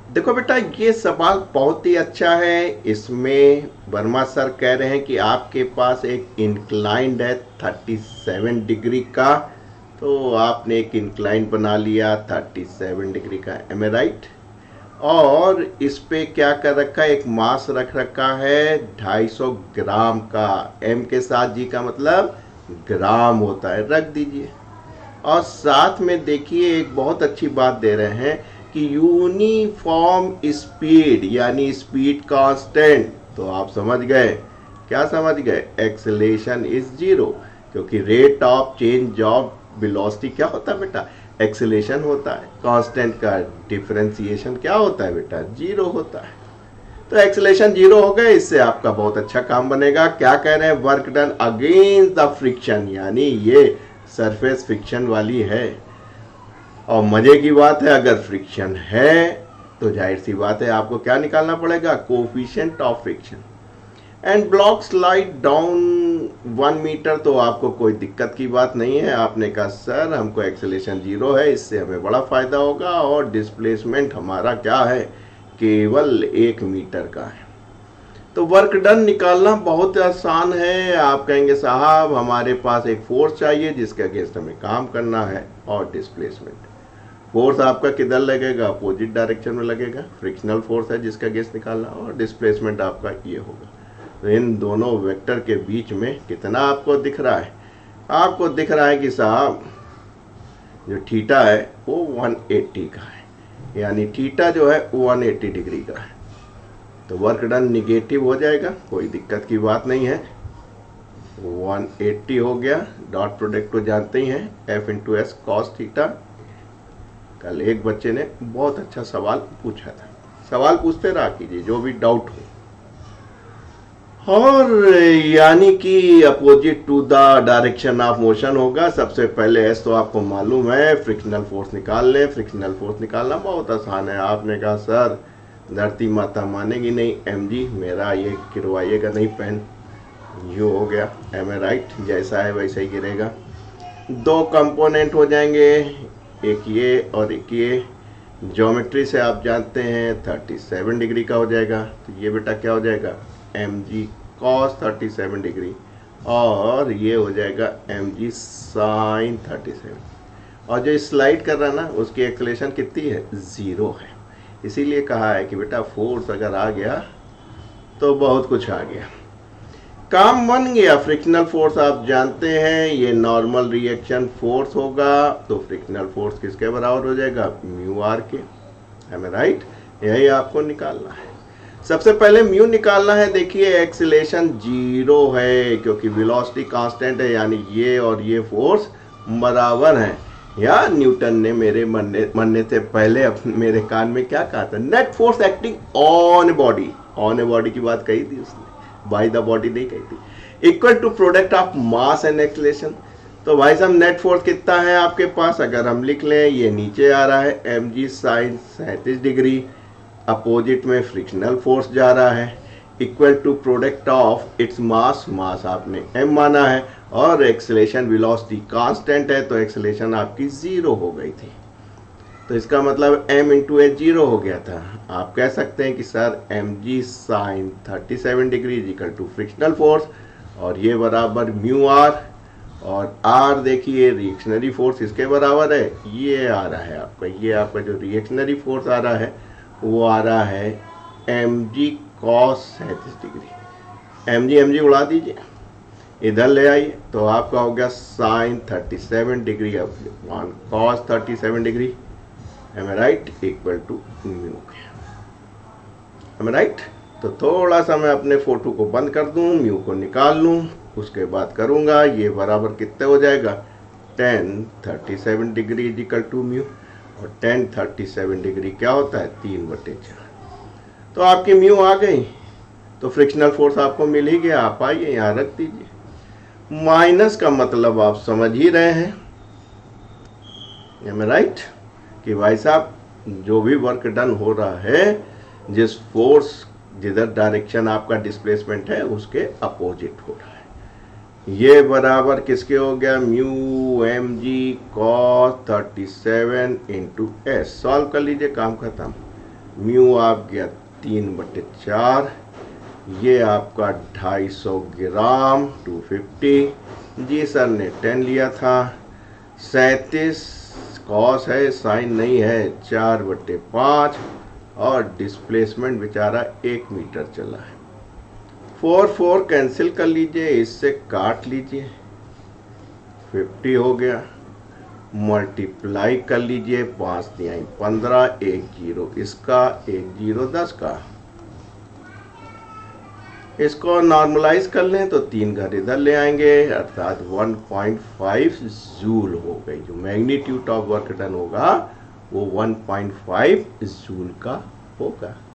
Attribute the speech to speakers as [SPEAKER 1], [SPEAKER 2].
[SPEAKER 1] देखो बेटा, ये सवाल बहुत ही अच्छा है। इसमें वर्मा सर कह रहे हैं कि आपके पास एक इंक्लाइंड है 37 डिग्री का, तो आपने एक इंक्लाइंड बना लिया 37 डिग्री का, एम ए राइट। और इस पे क्या कर रखा है, एक मास रख रखा है 250 ग्राम का। एम के साथ जी का मतलब ग्राम होता है, रख दीजिए। और साथ में देखिए एक बहुत अच्छी बात दे रहे हैं कि यूनिफॉर्म स्पीड, यानी स्पीड कांस्टेंट। तो आप समझ गए, क्या समझ गए, एक्सेलेरेशन इज जीरो। क्योंकि rate of change of velocity क्या होता है बेटा, एक्सेलेरेशन होता है। कांस्टेंट का डिफरेंशिएशन क्या होता है बेटा, जीरो होता है। तो एक्सेलेरेशन जीरो हो गए, इससे आपका बहुत अच्छा काम बनेगा। क्या कह रहे हैं, work done against the friction, यानी ये सरफेस फ्रिक्शन वाली है। और मजे की बात है, अगर फ्रिक्शन है तो जाहिर सी बात है आपको क्या निकालना पड़ेगा, coefficient of friction. And block slide down 1 metre, तो आपको कोई दिक्कत की बात नहीं है। आपने कहा सर हमको एक्सेलेरेशन जीरो है, इससे हमें बड़ा फायदा होगा, और डिस्प्लेसमेंट हमारा क्या है, केवल 1 मीटर का है। तो वर्क डन निकालना बहुत आसान है। आप कहेंगे साहब हमारे पास एक फोर्स चाहिए जिसके अगेंस्ट हमें काम करना है, और डिस्प्लेसमेंट। फोर्स आपका किधर लगेगा, अपोजिट डायरेक्शन में लगेगा, फ्रिक्शनल फोर्स है जिसका अगेंस्ट निकालना, और डिस्प्लेसमेंट आपका ये होगा। तो इन दोनों वेक्टर के बीच में कितना आपको दिख रहा है, आपको दिख रहा है कि साहब जो थीटा है वो 180 का है, यानी थीटा जो है 180 डिग्री का है। तो वर्क डन निगेटिव हो जाएगा, कोई दिक्कत की बात नहीं है। 180 हो गया, डॉट प्रोडक्ट को जानते ही हैं, F into S cos theta. कल एक बच्चे ने बहुत अच्छा सवाल पूछा था, सवाल पूछते रहा कीजिए जो भी डाउट हो। और यानी कि opposite to the direction of motion होगा। सबसे पहले एस तो आपको मालूम है, फ्रिक्शनल फोर्स निकाल लें। फ्रिक्शनल फोर्स निकालना बहुत आसान है। आपने कहा सर धरती माता मानेगी नहीं, एम जी मेरा ये गिरवाइएगा नहीं पेन, यू हो गया, एम ए राइट, जैसा है वैसा ही गिरेगा। दो कंपोनेंट हो जाएंगे, एक ये और एक ये। ज्योमेट्री से आप जानते हैं 37 डिग्री का हो जाएगा, तो ये बेटा क्या हो जाएगा, एम जी कॉस 37 डिग्री, और ये हो जाएगा एम जी साइन 37। और जो स्लाइड कर रहा है ना उसकी एक्सेलेरेशन कितनी है, ज़ीरो है। इसीलिए कहा है कि बेटा फोर्स अगर आ गया तो बहुत कुछ आ गया, काम बन गया। फ्रिक्शनल फोर्स आप जानते हैं ये नॉर्मल रिएक्शन फोर्स होगा, तो फ्रिक्शनल फोर्स किसके बराबर हो जाएगा, म्यू आर के, है मैं राइट। यही आपको निकालना है। सबसे पहले म्यू निकालना है। देखिए एक्सीलरेशन जीरो है क्योंकि वेलोसिटी कांस्टेंट है, यानी ये और ये फोर्स बराबर है। या न्यूटन ने मेरे मरने से पहले मेरे कान में क्या कहा था, net force acting on a body, on a body की बात कही थी उसने, बाय द बॉडी नहीं कही थी। Equal to product of mass and acceleration. तो भाई साहब नेट फोर्स कितना है आपके पास, अगर हम लिख लें, ये नीचे आ रहा है M G sine 37 degree, opposite में फ्रिक्शनल फोर्स जा रहा है, equal to product of its mass, mass आपने m माना है, और एक्सेलरेशन वेलोसिटी कांस्टेंट है, तो एक्सेलरेशन आपकी जीरो हो गई थी। तो इसका मतलब m इंटू एच जीरो हो गया था। आप कह सकते हैं कि sir M G sine 37 degree is equal to frictional force, और ये बराबर म्यू आर, और आर देखिए रिएक्शनरी फोर्स इसके बराबर है, ये आ रहा है आपका, ये आपका जो रिएक्शनरी फोर्स आ रहा है वो आ रहा है M G cos 37 degree. M G उड़ा दीजिए, इधर ले आइए, तो आपका हो गया sine 37 degree upon cos 37 degree, M right, equal to mu K, M right. तो थोड़ा सा मैं अपने फोटो को बंद कर दूं, म्यू को निकाल लूं, उसके बाद करूंगा। ये बराबर कितने हो जाएगा, tan 37 degree is equal to mu, और tan 37 डिग्री क्या होता है, 3/4। तो आपकी म्यू आ गई, तो फ्रिक्शनल फोर्स आपको मिल ही गया। आप आइए यहाँ रख दीजिए। माइनस का मतलब आप समझ ही रहे हैं, एम राइट, कि भाई साहब जो भी वर्क डन हो रहा है, जिस फोर्स जिधर डायरेक्शन आपका डिस्प्लेसमेंट है उसके अपोजिट हो रहा है। ये बराबर किसके हो गया, mu M G cos 37 into S. Solve कर लीजिए, काम खत्म। म्यू आप गया 3/4, ये आपका 250 ग्राम 250। जी सर ने 10 लिया था। 37 कॉस है, साइन नहीं है, 4/5 और डिस्प्लेसमेंट बेचारा 1 मीटर चला है। 4 कैंसिल कर लीजिए, इससे काट लीजिए, 50 हो गया। मल्टीप्लाई कर लीजिए, 5 तिहाई 15, 1 0 इसका, 1 0 10 का। इसको नॉर्मलाइज कर लें तो 3 घर इधर ले आएंगे, अर्थात 1.5 जूल हो गई। जो मैग्नीट्यूड ऑफ वर्क डन होगा वो 1.5 जूल का होगा।